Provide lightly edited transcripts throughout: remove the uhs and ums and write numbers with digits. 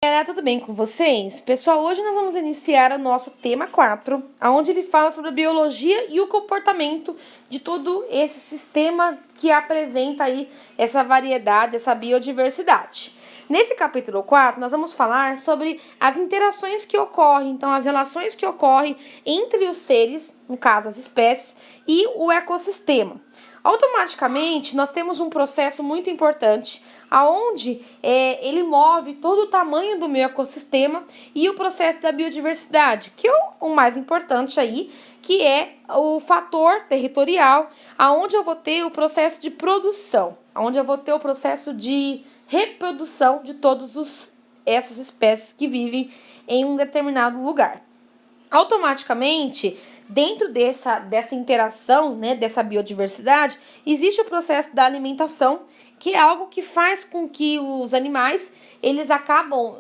Galera, tudo bem com vocês? Pessoal, hoje nós vamos iniciar o nosso tema 4, onde ele fala sobre a biologia e o comportamento de todo esse sistema que apresenta aí essa variedade, essa biodiversidade. Nesse capítulo 4, nós vamos falar sobre as interações que ocorrem, então as relações que ocorrem entre os seres, no caso as espécies, e o ecossistema. Automaticamente, nós temos um processo muito importante, aonde ele move todo o tamanho do meu ecossistema e o processo da biodiversidade, que é o mais importante aí, que é o fator territorial, aonde eu vou ter o processo de produção, aonde eu vou ter o processo de reprodução de todas essas espécies que vivem em um determinado lugar. Automaticamente, dentro dessa interação, né, dessa biodiversidade, existe o processo da alimentação, que é algo que faz com que os animais eles acabam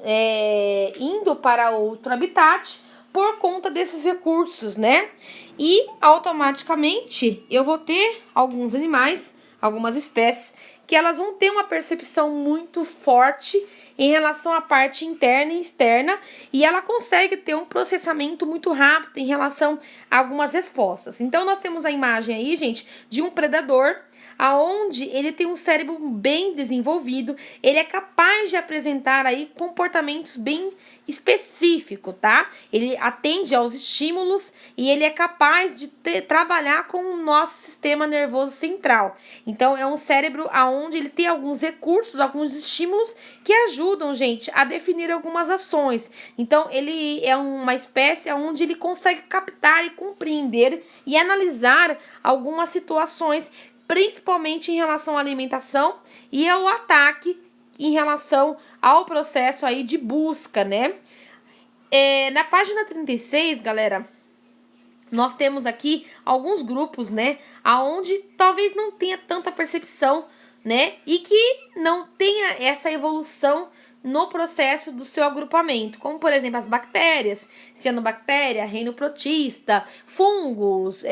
indo para outro habitat por conta desses recursos, né? E automaticamente eu vou ter alguns animais, algumas espécies, que elas vão ter uma percepção muito forte em relação à parte interna e externa, e ela consegue ter um processamento muito rápido em relação a algumas respostas. Então, nós temos a imagem aí, gente, de um predador, aonde ele tem um cérebro bem desenvolvido, ele é capaz de apresentar aí comportamentos bem específicos, tá? Ele atende aos estímulos e ele é capaz de trabalhar com o nosso sistema nervoso central. Então, é um cérebro aonde ele tem alguns recursos, alguns estímulos que ajudam, gente, a definir algumas ações. Então, ele é uma espécie onde ele consegue captar e compreender e analisar algumas situações, principalmente em relação à alimentação e ao ataque em relação ao processo aí de busca, né? Na página 36, galera, nós temos aqui alguns grupos, né, aonde talvez não tenha tanta percepção, né, e que não tenha essa evolução no processo do seu agrupamento, como por exemplo as bactérias, cianobactéria, reino protista, fungos,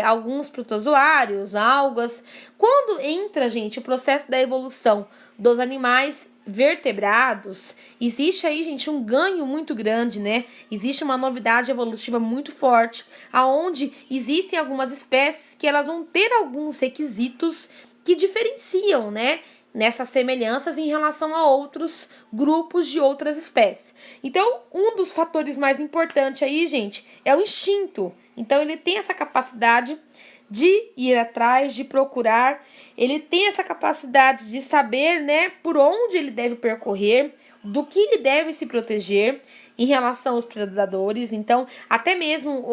alguns protozoários, algas. Quando entra, gente, o processo da evolução dos animais vertebrados, existe aí, gente, um ganho muito grande, né? Existe uma novidade evolutiva muito forte, aonde existem algumas espécies que elas vão ter alguns requisitos que diferenciam, né, nessas semelhanças em relação a outros grupos de outras espécies. Então, um dos fatores mais importantes aí, gente, é o instinto. Então, ele tem essa capacidade de ir atrás, de procurar, ele tem essa capacidade de saber, né, por onde ele deve percorrer, do que ele deve se proteger em relação aos predadores. Então, até mesmo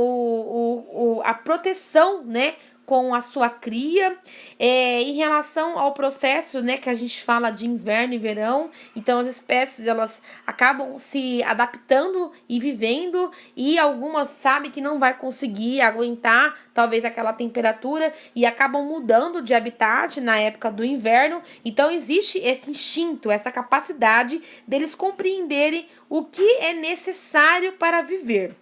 a proteção, né, com a sua cria, em relação ao processo, né, que a gente fala de inverno e verão. Então, as espécies, elas acabam se adaptando e vivendo, e algumas sabem que não vai conseguir aguentar, talvez, aquela temperatura, e acabam mudando de habitat na época do inverno. Então, existe esse instinto, essa capacidade deles compreenderem o que é necessário para viver.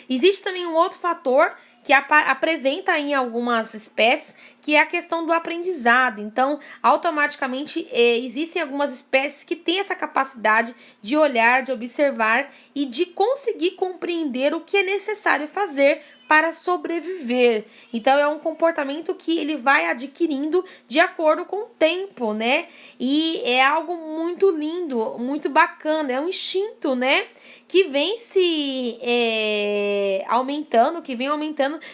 Existe também um outro fator que apresenta em algumas espécies, que é a questão do aprendizado. Então, automaticamente, existem algumas espécies que têm essa capacidade de olhar, de observar e de conseguir compreender o que é necessário fazer para sobreviver. Então, é um comportamento que ele vai adquirindo de acordo com o tempo, né? E é algo muito lindo, muito bacana. É um instinto, né, que vem se aumentando,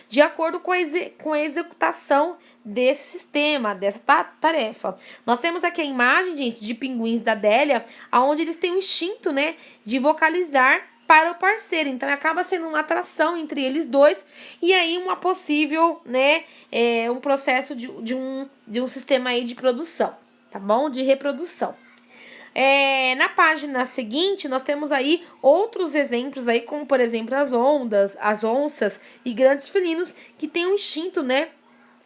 de acordo com a executação desse sistema, dessa tarefa. Nós temos aqui a imagem, gente, de pinguins da Adélia, onde eles têm o instinto, né, de vocalizar para o parceiro. Então, acaba sendo uma atração entre eles dois, e aí uma possível, né, um processo de um sistema aí de produção, tá bom? De reprodução. Na página seguinte, nós temos aí outros exemplos aí, como por exemplo as onças e grandes felinos, que têm um instinto, né,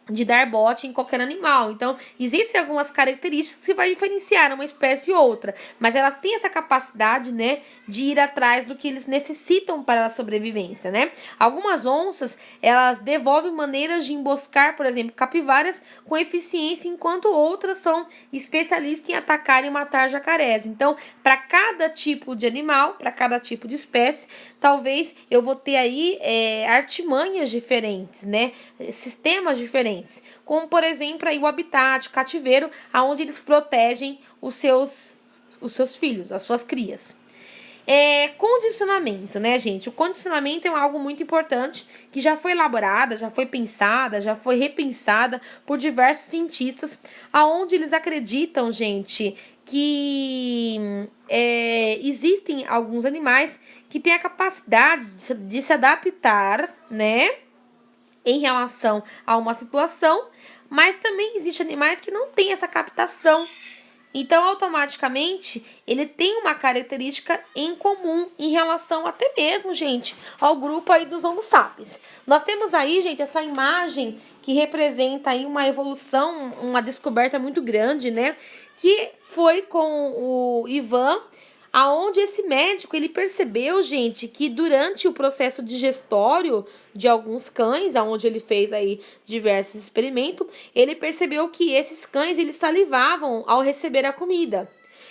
de dar bote em qualquer animal. Então, existem algumas características que vai diferenciar uma espécie e outra, mas elas têm essa capacidade, né, de ir atrás do que eles necessitam para a sobrevivência, né? Algumas onças, elas devolvem maneiras de emboscar, por exemplo, capivaras com eficiência, enquanto outras são especialistas em atacar e matar jacarés. Então, para cada tipo de animal, para cada tipo de espécie, talvez eu vou ter aí artimanhas diferentes, né? Sistemas diferentes. Como, por exemplo, aí o habitat, o cativeiro, onde eles protegem os seus filhos, as suas crias. Condicionamento, né, gente? O condicionamento é algo muito importante que já foi elaborada, já foi pensada, já foi repensada por diversos cientistas, aonde eles acreditam, gente, que existem alguns animais que têm a capacidade de se adaptar, né, em relação a uma situação, mas também existem animais que não têm essa captação. Então, automaticamente, ele tem uma característica em comum em relação até mesmo, gente, ao grupo aí dos Homo sapiens. Nós temos aí, gente, essa imagem que representa aí uma evolução, uma descoberta muito grande, né? Que foi com o Ivan, aonde esse médico, ele percebeu, gente, que durante o processo digestório de alguns cães, aonde ele fez aí diversos experimentos, ele percebeu que esses cães, eles salivavam ao receber a comida.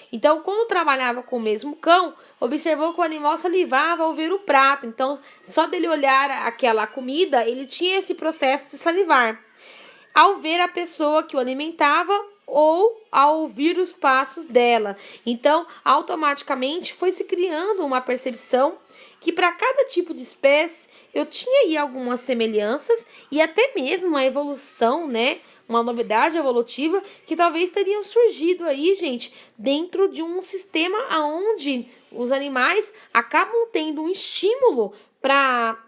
Então, quando trabalhava com o mesmo cão, observou que o animal salivava ao ver o prato. Então, só dele olhar aquela comida, ele tinha esse processo de salivar. Ao ver a pessoa que o alimentava, ou ao ouvir os passos dela. Então, automaticamente foi se criando uma percepção que para cada tipo de espécie eu tinha aí algumas semelhanças e até mesmo uma evolução, né? Uma novidade evolutiva que talvez teriam surgido aí, gente, dentro de um sistema onde os animais acabam tendo um estímulo para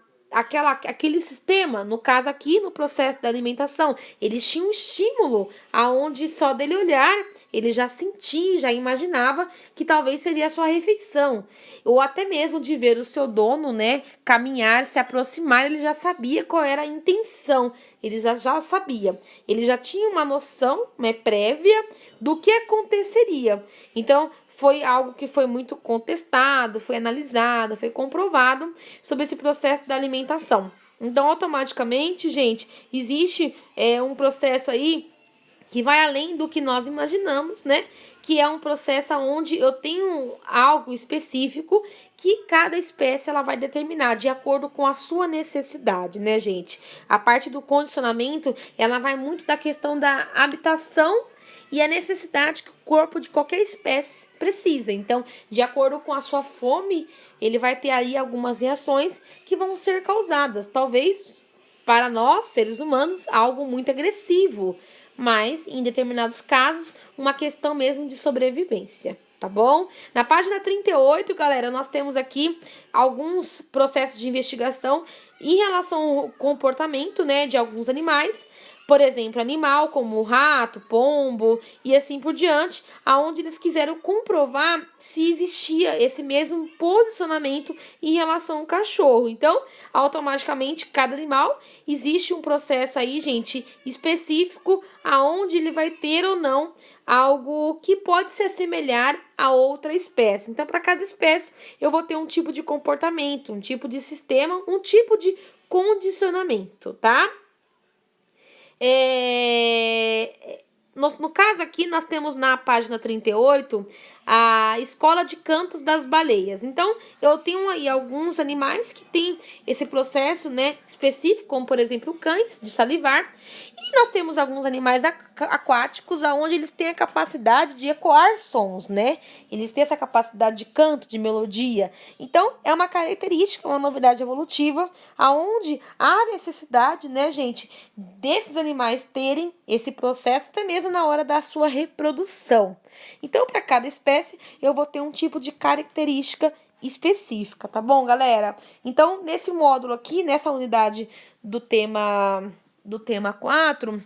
aquele sistema, no caso aqui no processo da alimentação, eles tinham um estímulo aonde só dele olhar, ele já sentia, já imaginava que talvez seria a sua refeição, ou até mesmo de ver o seu dono, né, caminhar, se aproximar, ele já sabia qual era a intenção, ele já sabia, ele já tinha uma noção, né, prévia do que aconteceria. Então, foi algo que foi muito contestado, foi analisado, foi comprovado sobre esse processo da alimentação. Então, automaticamente, gente, existe um processo aí que vai além do que nós imaginamos, né? Que é um processo onde eu tenho algo específico que cada espécie ela vai determinar de acordo com a sua necessidade, né, gente? A parte do condicionamento, ela vai muito da questão da habitação e a necessidade que o corpo de qualquer espécie precisa. Então, de acordo com a sua fome, ele vai ter aí algumas reações que vão ser causadas. Talvez, para nós, seres humanos, algo muito agressivo, mas, em determinados casos, uma questão mesmo de sobrevivência. Tá bom? Na página 38, galera, nós temos aqui alguns processos de investigação em relação ao comportamento, né, de alguns animais. Por exemplo, animal como o rato, pombo e assim por diante, aonde eles quiseram comprovar se existia esse mesmo posicionamento em relação ao cachorro. Então, automaticamente, cada animal existe um processo aí, gente, específico, aonde ele vai ter ou não algo que pode se assemelhar a outra espécie. Então, para cada espécie, eu vou ter um tipo de comportamento, um tipo de sistema, um tipo de condicionamento, tá? No caso aqui, nós temos na página 38 a escola de cantos das baleias. Então, eu tenho aí alguns animais que têm esse processo, né, específico, como por exemplo cães, de salivar. E nós temos alguns animais aquáticos, onde eles têm a capacidade de ecoar sons, né? Eles têm essa capacidade de canto, de melodia. Então, é uma característica, uma novidade evolutiva, aonde há necessidade, né, gente, desses animais terem esse processo até mesmo na hora da sua reprodução. Então, para cada espécie, eu vou ter um tipo de característica específica, tá bom, galera? Então, nesse módulo aqui, nessa unidade do tema 4,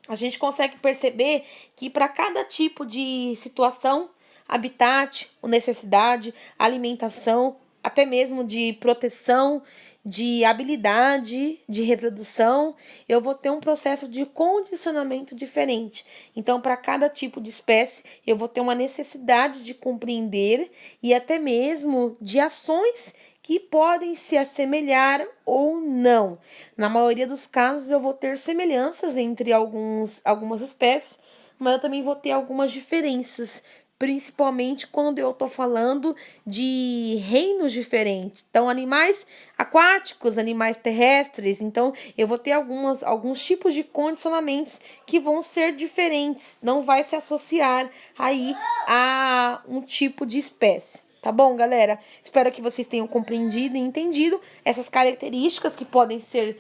a gente consegue perceber que para cada tipo de situação, habitat, necessidade, alimentação, até mesmo de proteção, de habilidade de reprodução, eu vou ter um processo de condicionamento diferente. Então, para cada tipo de espécie, eu vou ter uma necessidade de compreender e até mesmo de ações que podem se assemelhar ou não. Na maioria dos casos, eu vou ter semelhanças entre algumas espécies, mas eu também vou ter algumas diferenças, principalmente quando eu estou falando de reinos diferentes. Então, animais aquáticos, animais terrestres. Então, eu vou ter alguns tipos de condicionamentos que vão ser diferentes. Não vai se associar aí a um tipo de espécie. Tá bom, galera? Espero que vocês tenham compreendido e entendido essas características que podem ser,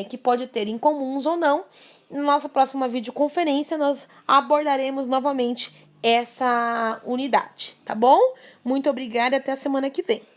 que pode ter em comuns ou não. Na nossa próxima videoconferência, nós abordaremos novamente essa unidade, tá bom? Muito obrigada e até a semana que vem.